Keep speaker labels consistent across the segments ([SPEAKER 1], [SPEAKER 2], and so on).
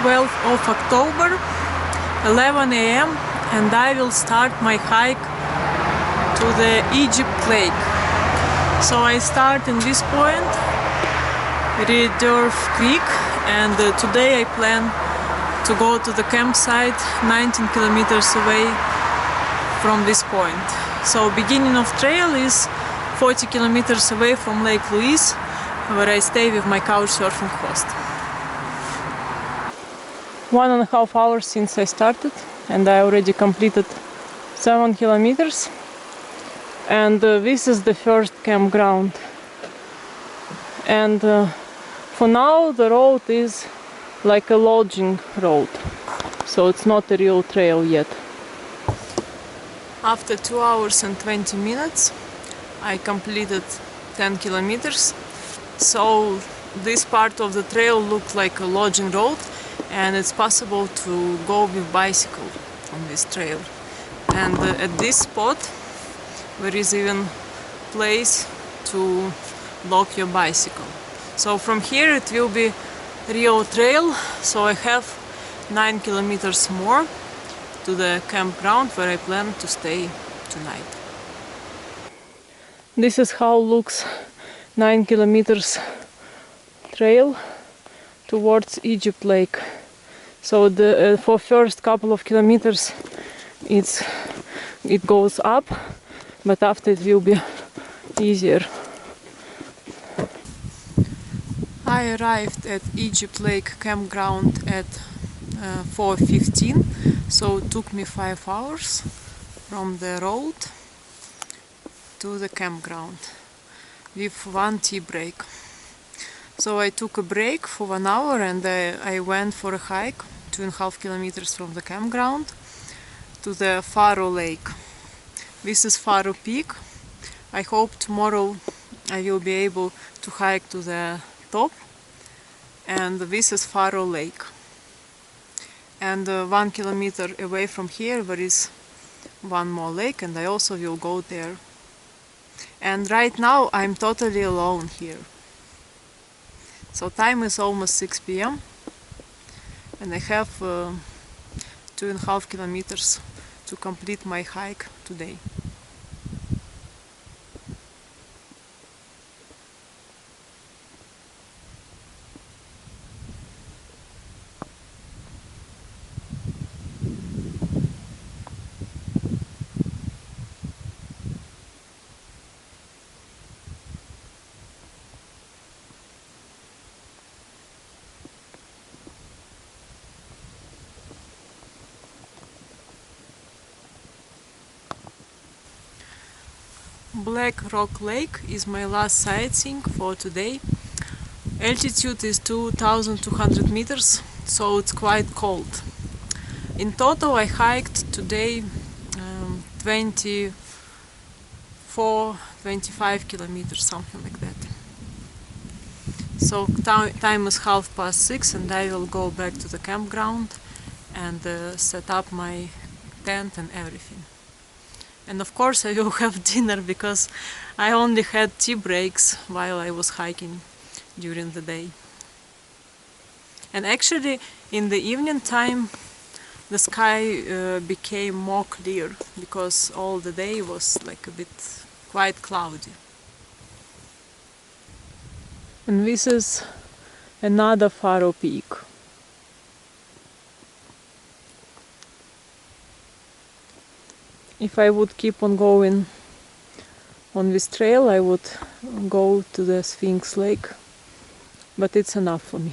[SPEAKER 1] 12th of October, 11 a.m. and I will start my hike to the Egypt Lake. So I start in this point, Redurf Creek, and today I plan to go to the campsite 19 kilometers away from this point. So beginning of trail is 40 kilometers away from Lake Louise, where I stay with my couch surfing host. 1.5 hours since I started, and I already completed 7 kilometers. And this is the first campground. And for now the road is like a lodging road, so it's not a real trail yet. After 2 hours and 20 minutes I completed 10 kilometers. So this part of the trail looked like a lodging road, and it's possible to go with bicycle on this trail. And at this spot there is even place to lock your bicycle. So from here it will be real trail, so I have 9 kilometers more to the campground where I plan to stay tonight. This is how looks 9 kilometers trail towards Egypt Lake. So the for first couple of kilometers it goes up, but after it will be easier. I arrived at Egypt Lake campground at 4:15, so it took me 5 hours from the road to the campground with 1 tea break. So I took a break for 1 hour and I went for a hike 2.5 kilometers from the campground to the Faro Lake. This is Faro Peak. I hope tomorrow I will be able to hike to the top. And this is Faro Lake. And 1 kilometer away from here there is one more lake, and I also will go there. And right now I'm totally alone here. So time is almost 6 p.m. and I have 2.5 kilometers to complete my hike today. Black Rock Lake is my last sightseeing for today. Altitude is 2,200 meters, so it's quite cold. In total I hiked today 25 kilometers, something like that. So time is 6:30 and I will go back to the campground and set up my tent and everything. And of course I will have dinner, because I only had tea breaks while I was hiking during the day. And actually in the evening time the sky became more clear, because all the day was like a bit quite cloudy. And this is another Faro Peak. If I would keep on going on this trail, I would go to the Sphinx Lake, but it's enough for me.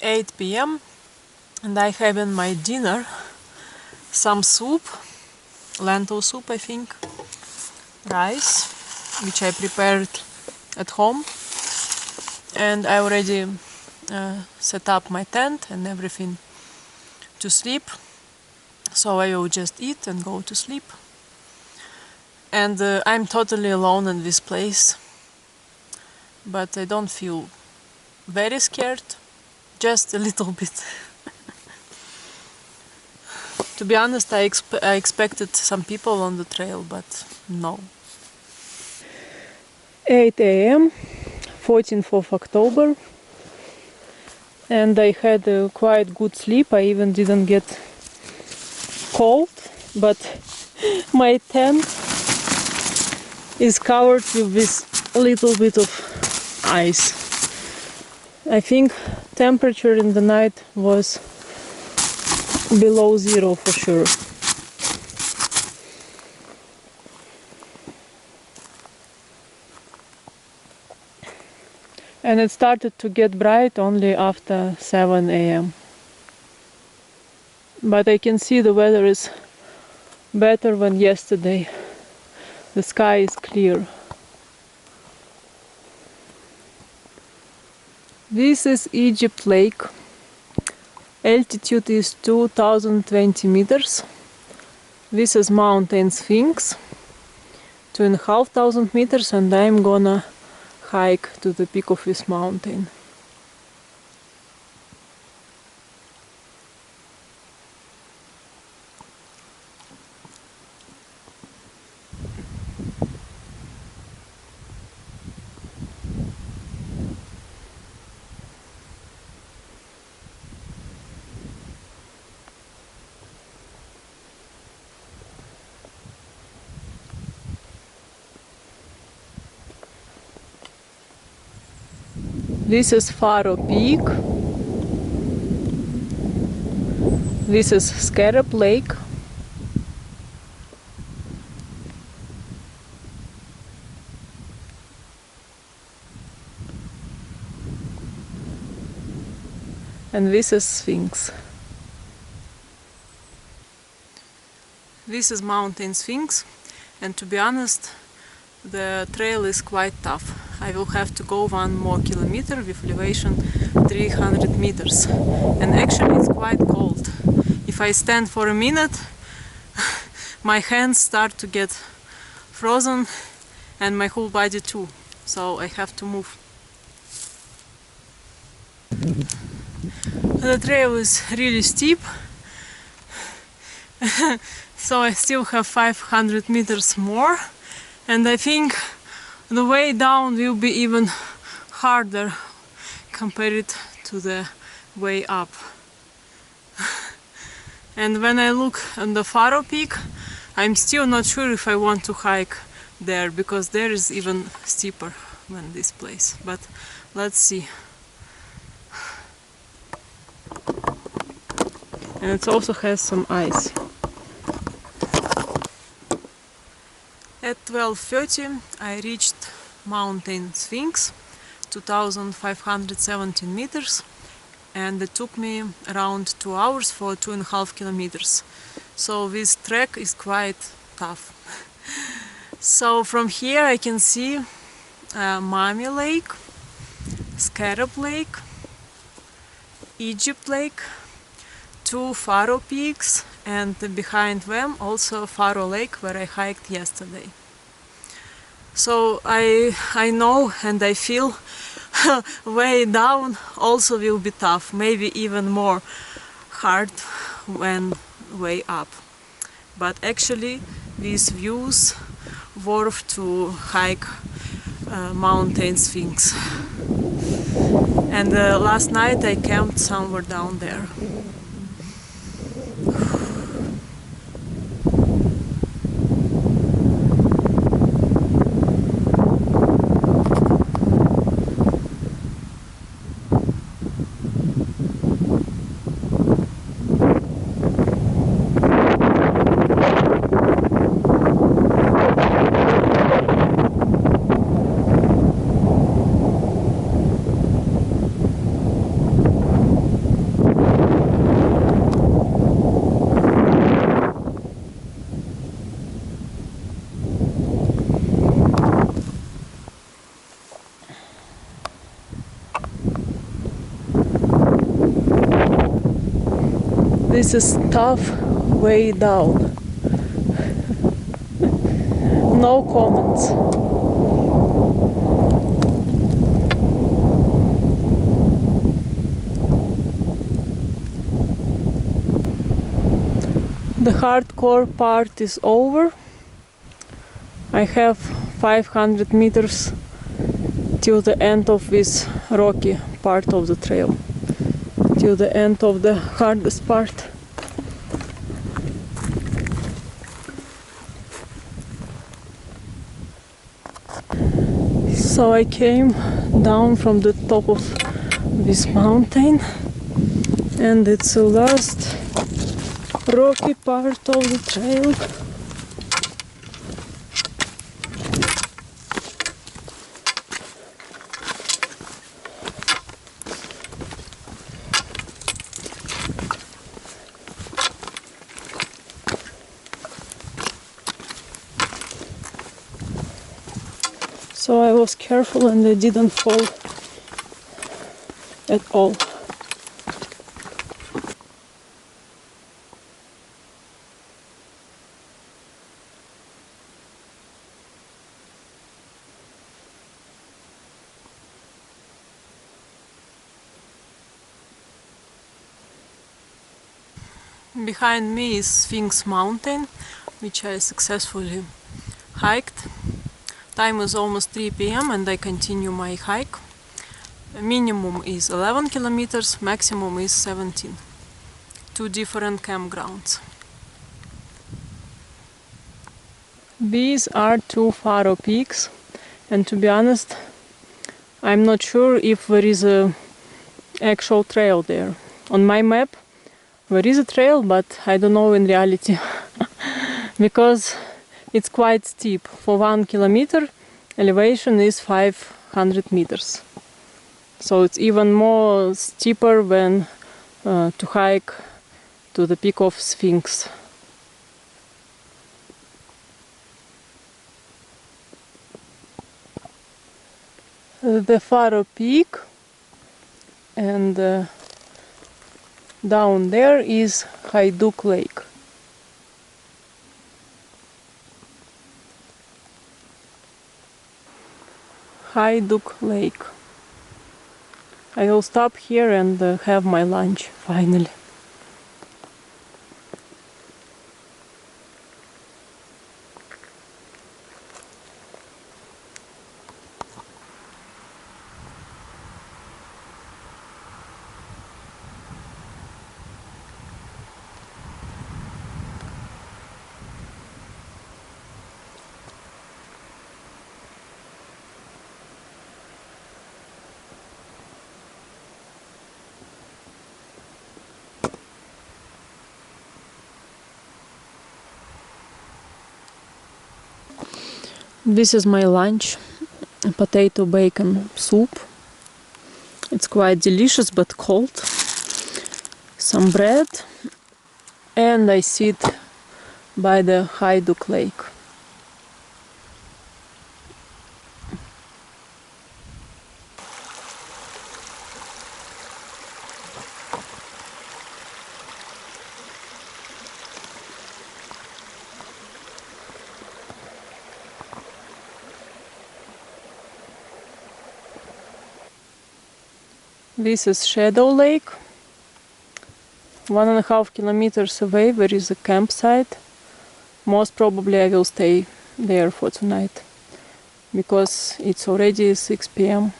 [SPEAKER 1] 8 p.m. and I have in my dinner some soup, lentil soup I think, rice, which I prepared at home, and I already set up my tent and everything to sleep, so I will just eat and go to sleep. And I'm totally alone in this place, but I don't feel very scared, just a little bit. To be honest, I expected some people on the trail, but no. 8 a.m. 14th of October, and I had a quite good sleep. I even didn't get cold, but my tent is covered with this little bit of ice. I think temperature in the night was below zero for sure. And it started to get bright only after 7 a.m. But I can see the weather is better than yesterday. The sky is clear. This is Egypt Lake. Altitude is 2020 meters. This is mountain Sphinx, 2,500 meters, and I'm gonna hike to the peak of this mountain. This is Pharaoh Peak. This is Scarab Lake. And this is Sphinx. This is Mountain Sphinx, and to be honest, the trail is quite tough. I will have to go 1 more kilometer with elevation 300 meters, and actually it's quite cold. If I stand for a minute, my hands start to get frozen and my whole body too, so I have to move. The trail is really steep, so I still have 500 meters more, and I think the way down will be even harder compared to the way up. And when I look on the Pharaoh Peak, I'm still not sure if I want to hike there, because there is even steeper than this place. But let's see. And it also has some ice. At 12:30 I reached Mountain Sphinx, 2,517 meters, and it took me around 2 hours for 2.5 kilometers. So this trek is quite tough. So from here I can see Mummy Lake, Scarab Lake, Egypt Lake, 2 Pharaoh Peaks, and behind them also Pharaoh Lake, where I hiked yesterday. So I know and I feel way down also will be tough, maybe even more hard when way up. But actually these views worth to hike Mountain Sphinx. And last night I camped somewhere down there. This is tough way down. No comments. The hardcore part is over. I have 500 meters till the end of this rocky part of the trail, till the end of the hardest part. So I came down from the top of this mountain, and it's the last rocky part of the trail. So I was careful and I didn't fall at all. Behind me is Sphinx mountain, which I successfully hiked. Time is almost 3 p.m. and I continue my hike. Minimum is 11 kilometers, maximum is 17. Two different campgrounds. These are two Faro peaks, and to be honest, I'm not sure if there is a actual trail there. On my map there is a trail, but I don't know in reality because it's quite steep. For 1 kilometer elevation is 500 meters, so it's even more steeper than to hike to the peak of Sphinx. The Faro peak, and down there is Hajduk Lake. Hajduk Lake. I will stop here and have my lunch finally. This is my lunch, potato bacon soup. It's quite delicious but cold. Some bread, and I sit by the Hajduk Lake. This is Shadow Lake. 1.5 kilometers away there is a campsite. Most probably I will stay there for tonight, because it's already 6 p.m.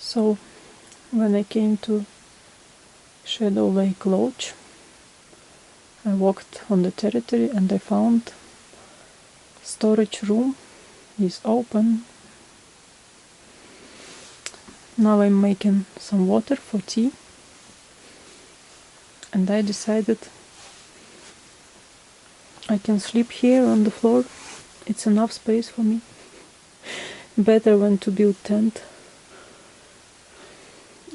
[SPEAKER 1] So when I came to Shadow Lake Lodge, I walked on the territory and I found storage room is open. Now I'm making some water for tea, and I decided I can sleep here on the floor. It's enough space for me. Better than to build tent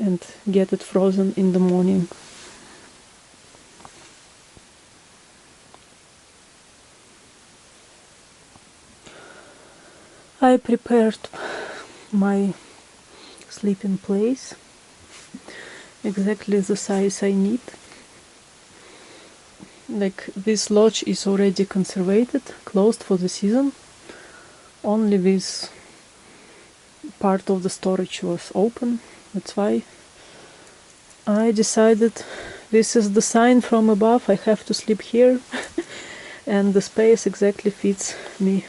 [SPEAKER 1] and get it frozen in the morning. I I prepared my sleeping place, exactly the size I need. Like, this lodge is already conservated, closed for the season. Only this part of the storage was open. That's why I decided this is the sign from above, I have to sleep here. And the space exactly fits me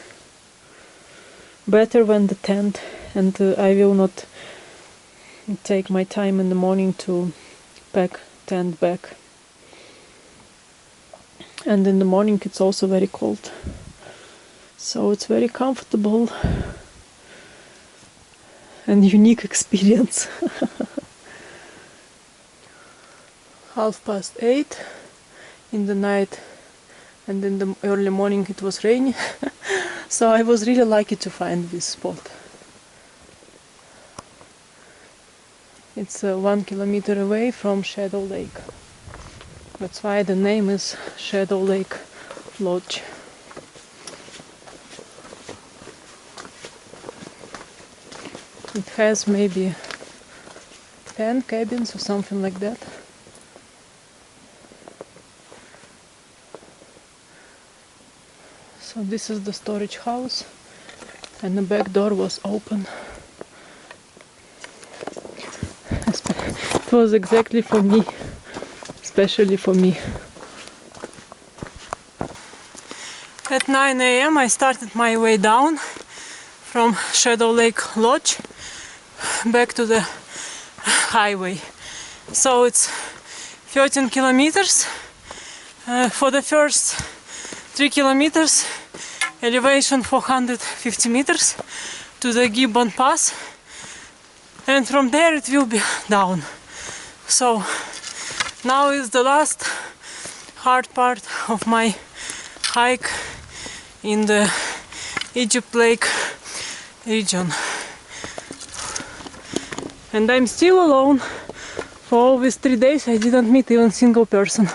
[SPEAKER 1] better than the tent, and I will not take my time in the morning to pack tent back. And in the morning it's also very cold, so it's very comfortable and unique experience. 8:30 in the night, and in the early morning it was raining. So I was really lucky to find this spot. It's 1 kilometer away from Shadow Lake. That's why the name is Shadow Lake Lodge. It has maybe 10 cabins or something like that. So this is the storage house, and the back door was open. It was exactly for me, especially for me. At 9 a.m. I started my way down from Shadow Lake Lodge back to the highway. So it's 13 kilometers. For the first 3 kilometers, elevation 450 meters to the Gibbon Pass, and from there it will be down. So now is the last hard part of my hike in the Egypt Lake region. And I'm still alone. For all these 3 days I didn't meet even a single person.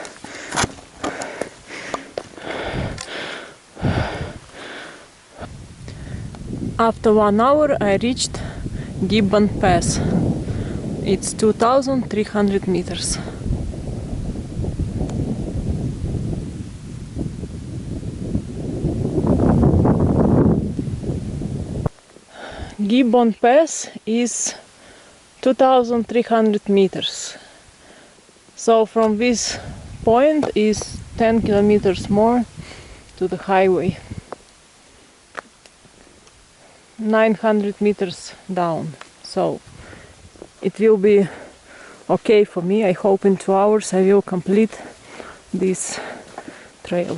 [SPEAKER 1] After 1 hour I reached Gibbon Pass. It's 2,300 meters. Gibbon Pass is 2,300 meters. So from this point is 10 kilometers more to the highway. 900 meters down. So it will be okay for me. I hope in 2 hours I will complete this trail.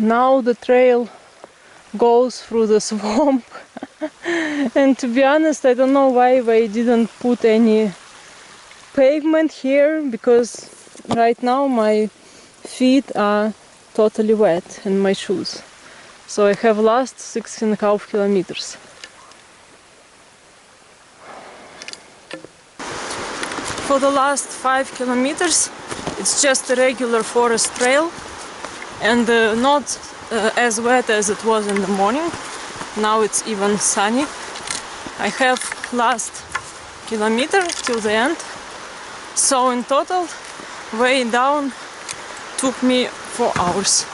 [SPEAKER 1] Now the trail goes through the swamp. And to be honest, I don't know why they didn't put any pavement here, because right now my feet are totally wet and my shoes. So I have lost 6.5 kilometers. For the last 5 kilometers it's just a regular forest trail, and not as wet as it was in the morning. Now it's even sunny. I have last kilometer till the end. So in total, way down took me 4 hours.